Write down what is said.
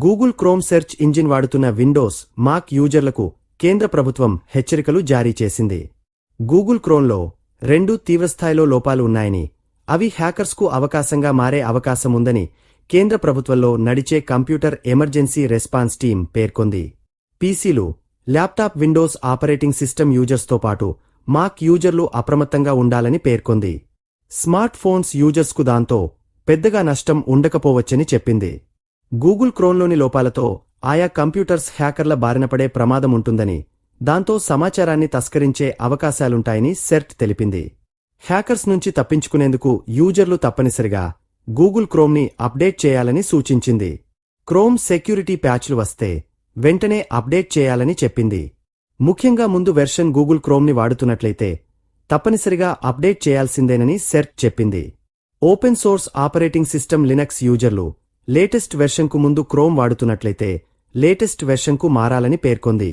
Google chrome search engine వాడుతున్న Windows, మాక్ యూజర్లకు కేంద్ర ప్రభుత్వం హెచ్చరికలు జారీ చేసింది. గూగుల్ క్రోమ్లో 2 తీవ్రస్థాయిలో లోపాలు ఉన్నాయని, అవి హ్యాకర్స్కు అవకాశంగా మారే అవకాశముందని కేంద్ర ప్రభుత్వంలో నడిచే కంప్యూటర్ ఎమర్జెన్సీ రెస్పాన్స్ టీం పేర్కొంది. పీసీలు, ల్యాప్టాప్ విండోస్ ఆపరేటింగ్ సిస్టమ్ యూజర్స్తో పాటు మాక్ యూజర్లు అప్రమత్తంగా ఉండాలని పేర్కొంది. స్మార్ట్ ఫోన్స్ యూజర్స్కు దాంతో పెద్దగా నష్టం ఉండకపోవచ్చని చెప్పింది. గూగుల్ క్రోమ్లోని లోపాలతో ఆయా కంప్యూటర్స్ హ్యాకర్ల బారినపడే ప్రమాదముంటుందని, దాంతో సమాచారాన్ని తస్కరించే అవకాశాలుంటాయని సెర్ట్ తెలిపింది. హ్యాకర్స్ నుంచి తప్పించుకునేందుకు యూజర్లు తప్పనిసరిగా గూగుల్ క్రోమ్ని అప్డేట్ చేయాలని సూచించింది. క్రోమ్ సెక్యూరిటీ ప్యాచ్లు వస్తే వెంటనే అప్డేట్ చేయాలని చెప్పింది. ముఖ్యంగా ముందు వెర్షన్ గూగుల్ క్రోమ్ని వాడుతున్నట్లయితే తప్పనిసరిగా అప్డేట్ చేయాల్సిందేనని సెర్ట్ చెప్పింది. Open source operating system Linux యూజర్లు లేటెస్ట్ వెర్షన్కు ముందు క్రోమ్ వాడుతున్నట్లయితే లేటెస్ట్ వెర్షన్కు మారాలని పేర్కొంది.